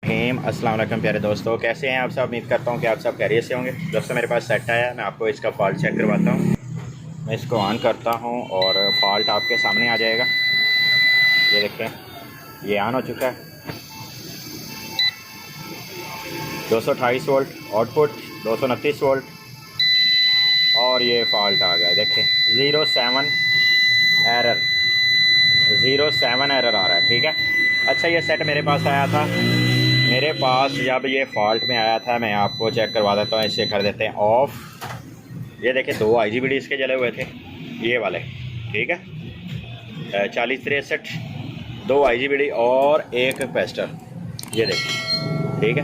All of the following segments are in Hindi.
रहीम। अस्सलाम वालेकुम प्यारे दोस्तों, कैसे हैं आप सब। उम्मीद करता हूं कि आप सब खैरियत से होंगे। दोस्तों मेरे पास सेट आया है, मैं आपको इसका फॉल्ट चेक करवाता हूं। मैं इसको ऑन करता हूं और फॉल्ट आपके सामने आ जाएगा। ये देखें, ये ऑन हो चुका है। 228 वोल्ट आउटपुट, 229 वोल्ट और ये फॉल्ट आ गया। देखें 07 एरर, 07 एरर आ रहा है। ठीक है, अच्छा ये सेट मेरे पास आया था। मेरे पास जब ये फॉल्ट में आया था, मैं आपको चेक करवा देता हूँ। इसे कर देते हैं ऑफ। ये देखें 2 IGBT इसके जले हुए थे, ये वाले। ठीक है, 4063, 2 IGBT और एक कैपेसिटर। ये देखें, ठीक है,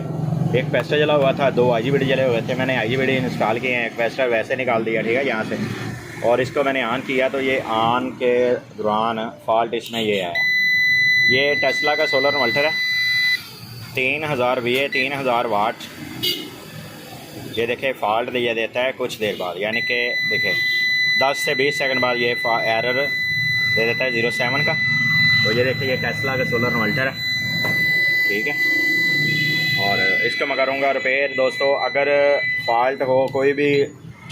एक कैपेसिटर जला हुआ था, 2 IGBT जले हुए थे। मैंने IGBT इंस्टॉल किए हैं, कैपेसिटर वैसे निकाल दिया। ठीक है, यहाँ से, और इसको मैंने ऑन किया तो ये ऑन के दौरान फॉल्ट इसमें ये आया। ये टेस्ला का सोलर इन्वर्टर है, 3000 VA, 3000 वाट। ये देखे फॉल्ट दिया देता है कुछ देर बाद, यानी कि देखे 10 से 20 सेकंड बाद ये एरर दे देता है 07 का। तो ये देखिए, ये टेस्ला का सोलर इन्वर्टर है। ठीक है, और इसको मैं करूँगा रिपेयर। दोस्तों अगर फॉल्ट हो, कोई भी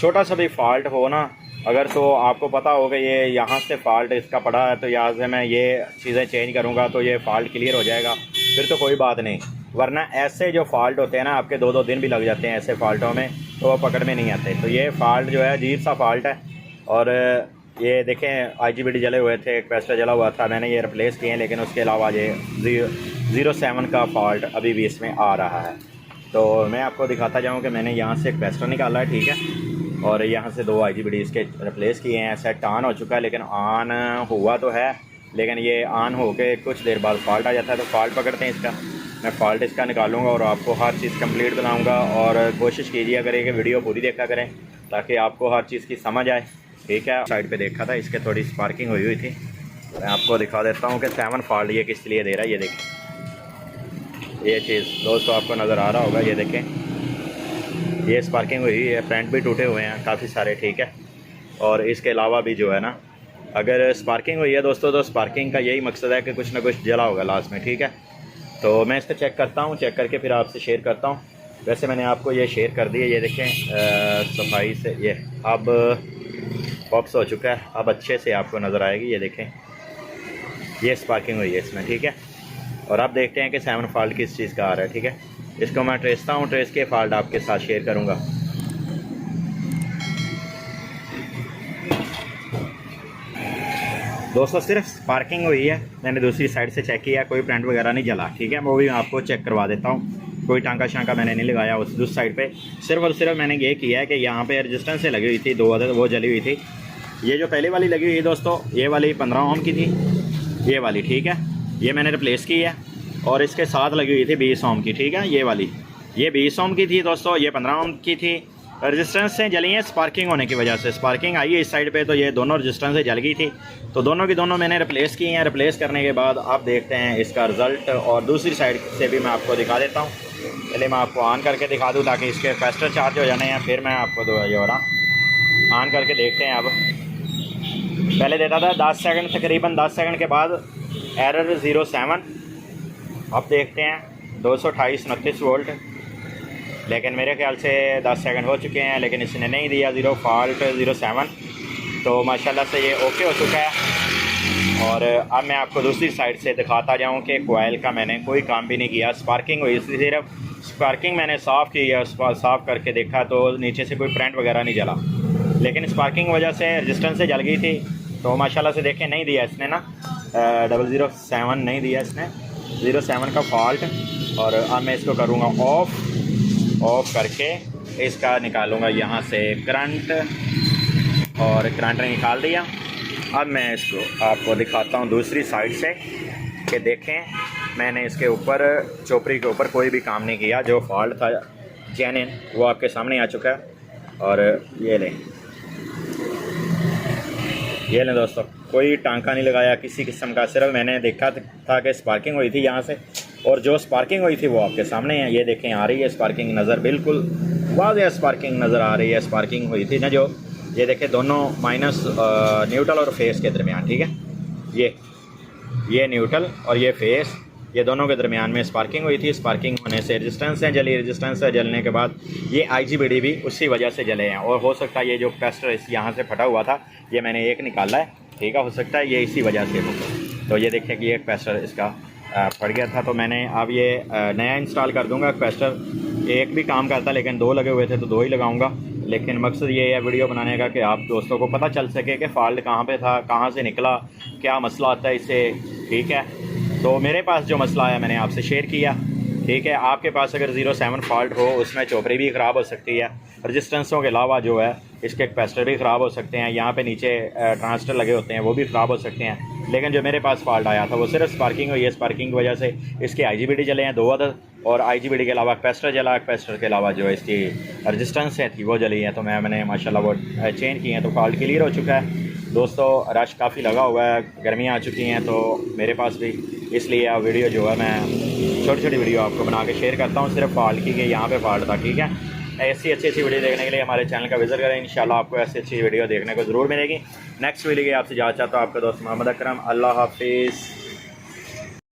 छोटा सा भी फॉल्ट हो ना, अगर तो आपको पता होगा ये यहाँ से फॉल्ट इसका पड़ा है, तो यहाँ से मैं ये चीज़ें चेंज करूँगा तो ये फॉल्ट क्लियर हो जाएगा, फिर तो कोई बात नहीं। वरना ऐसे जो फॉल्ट होते हैं ना, आपके 2-2 दिन भी लग जाते हैं ऐसे फॉल्टों में, तो वो पकड़ में नहीं आते। तो ये फॉल्ट जो है अजीब सा फॉल्ट है। और ये देखें IGBT जले हुए थे, कैपेसिटर जला हुआ था, मैंने ये रिप्लेस किए हैं। लेकिन उसके अलावा ये 07 का फॉल्ट अभी भी इसमें आ रहा है। तो मैं आपको दिखाता जाऊँ कि मैंने यहाँ से कैपेसिटर निकाला है। ठीक है, और यहाँ से 2 IGBT इसके रिप्लेस किए हैं। सेट ऑन हो चुका है, लेकिन ऑन हुआ तो है, लेकिन ये ऑन हो के कुछ देर बाद फॉल्ट आ जाता है। तो फॉल्ट पकड़ते हैं इसका, मैं फ़ॉल्ट इसका निकालूंगा और आपको हर चीज़ कंप्लीट बनाऊंगा। और कोशिश कीजिए करें कि वीडियो पूरी देखा करें, ताकि आपको हर चीज़ की समझ आए। ठीक है, साइड पे देखा था, इसके थोड़ी स्पार्किंग हुई थी। मैं आपको दिखा देता हूँ कि 7 फॉल्ट ये किस लिए दे रहा है। ये देखें, ये चीज़ दोस्तों आपको नज़र आ रहा होगा। ये देखें, ये स्पार्किंग हुई है, फ्रंट भी टूटे हुए हैं काफ़ी सारे। ठीक है, और इसके अलावा भी जो है ना, अगर स्पार्किंग हुई है दोस्तों, तो स्पार्किंग का यही मकसद है कि कुछ ना कुछ जला होगा लास्ट में। ठीक है, तो मैं इसको चेक करता हूँ, चेक करके फिर आपसे शेयर करता हूँ। वैसे मैंने आपको ये शेयर कर दिया। ये देखें सफाई से ये अब बॉक्स हो चुका है, अब अच्छे से आपको नज़र आएगी। ये देखें, ये स्पार्किंग हुई है इसमें। ठीक है, और अब देखते हैं कि 7 फॉल्ट किस चीज़ का आ रहा है। ठीक है, इसको मैं ट्रेसता हूँ, ट्रेस के फॉल्ट आपके साथ शेयर करूँगा। दोस्तों सिर्फ स्पार्किंग हुई है, मैंने दूसरी साइड से चेक किया, कोई करंट वगैरह नहीं जला। ठीक है, वो भी मैं आपको चेक करवा देता हूँ। कोई टांका शांका मैंने नहीं लगाया उस साइड पे। सिर्फ और सिर्फ मैंने ये किया है कि यहाँ पे रेजिस्टेंस से लगी हुई थी 2 अदद, वो जली हुई थी। ये जो पहले वाली लगी हुई है दोस्तों, ये वाली 15 ओम की थी, ये वाली। ठीक है, ये मैंने रिप्लेस की है। और इसके साथ लगी हुई थी 20 ओम की। ठीक है, ये वाली, ये 20 ओम की थी दोस्तों, ये 15 ओम की थी। रेजिस्टेंस से जली है स्पार्किंग होने की वजह से। स्पार्किंग आई है इस साइड पे, तो ये दोनों रेजिस्टेंस से जल गई थी। तो दोनों की दोनों मैंने रिप्लेस की हैं। रिप्लेस करने के बाद आप देखते हैं इसका रिज़ल्ट। और दूसरी साइड से भी मैं आपको दिखा देता हूँ। पहले मैं आपको ऑन करके दिखा दूँ, ताकि इसके कैपेसिटर चार्ज हो जाने हैं, फिर मैं आपको दो ये हो रहा ऑन करके देखते हैं। अब पहले देता था 10 सेकंड, तकरीबन 10 सेकंड के बाद एरर 07। अब देखते हैं 228-29 वोल्ट, लेकिन मेरे ख्याल से 10 सेकंड हो चुके हैं, लेकिन इसने नहीं दिया 0 फॉल्ट 07। तो माशाल्लाह से ये ओके हो चुका है। और अब मैं आपको दूसरी साइड से दिखाता जाऊं कि कोयल का मैंने कोई काम भी नहीं किया। स्पार्किंग हुई, सिर्फ स्पार्किंग मैंने साफ़ की है। साफ़ करके देखा तो नीचे से कोई करंट वगैरह नहीं जला, लेकिन स्पार्किंग वजह से रेजिस्टेंस से जल गई थी। तो माशाल्लाह से देखें, नहीं दिया इसने ना 007 नहीं दिया इसने, 07 का फॉल्ट। और अब मैं इसको करूँगा ऑफ़ करके इसका निकालूंगा यहाँ से करंट, और करंट ने निकाल दिया। अब मैं इसको आपको दिखाता हूँ दूसरी साइड से कि देखें, मैंने इसके ऊपर चोपड़ी के ऊपर कोई भी काम नहीं किया। जो फॉल्ट था जेन्युइन, वो आपके सामने आ चुका है। और ये लें दोस्तों, कोई टांका नहीं लगाया किसी किस्म का। सिर्फ मैंने देखा था कि स्पार्किंग हुई थी यहाँ से, और जो स्पार्किंग हुई थी वो आपके सामने है। ये देखें, आ रही है स्पार्किंग नज़र, बिल्कुल वाज़ेह स्पार्किंग नज़र आ रही है। स्पार्किंग हुई थी ना जो, ये देखें दोनों माइनस न्यूट्रल और फेस के दरमियान। ठीक है, ये न्यूट्रल और ये फेस, ये दोनों के दरमियान में स्पार्किंग हुई थी। स्पार्किंग होने से रेजिस्टेंस है जली, रेजिस्टेंस है जलने के बाद ये IGBD भी उसी वजह से जले हैं। और हो सकता है ये जो कैपेसिटर इस यहाँ से फटा हुआ था, ये मैंने एक निकाला है, ठीक है, हो सकता है ये इसी वजह से हो। तो ये देखें कि ये कैपेसिटर इसका फट गया था, तो मैंने अब ये नया इंस्टॉल कर दूंगा। कैपेसिटर एक भी काम करता, लेकिन 2 लगे हुए थे तो 2 ही लगाऊंगा। लेकिन मकसद ये है वीडियो बनाने का कि आप दोस्तों को पता चल सके कि फ़ॉल्ट कहाँ पे था, कहाँ से निकला, क्या मसला आता है इससे, ठीक है। तो मेरे पास जो मसला आया मैंने आपसे शेयर किया, ठीक है। आपके पास अगर 07 फॉल्ट हो, उसमें चोपड़ी भी ख़राब हो सकती है, रजिस्टेंसों के अलावा जो है इसके कैपेसिटर भी ख़राब हो सकते हैं, यहाँ पे नीचे ट्रांजिस्टर लगे होते हैं वो भी ख़राब हो सकते हैं। लेकिन जो मेरे पास फॉल्ट आया था वो सिर्फ स्पार्किंग हुई है। स्पार्किंग की वजह से इसके IGBD जले हैं 2 अदद, और IGBD के अलावा कैपेसिटर जला, कैपेसिटर के अलावा जो इसकी रजिस्टेंस थी वो जली है। तो मैंने माशाल्लाह वो चेंज किए हैं, तो फॉल्ट क्लियर हो चुका है। दोस्तों रश काफ़ी लगा हुआ है, गर्मियाँ आ चुकी हैं तो मेरे पास भी, इसलिए अब वीडियो जो है मैं छोटी छोटी वीडियो आपको बना के शेयर करता हूँ सिर्फ फॉल्ट की, कि यहाँ पे फॉल्ट था, ठीक है। ऐसी अच्छी वीडियो देखने के लिए हमारे चैनल का विजिट करें। इंशाल्लाह आपको ऐसी अच्छी वीडियो देखने को ज़रूर मिलेगी। नेक्स्ट वीडियो आपसे इजाज़त चाहता हूँ, आपका दोस्त मोहम्मद अकरम। अल्लाह हाफिज़।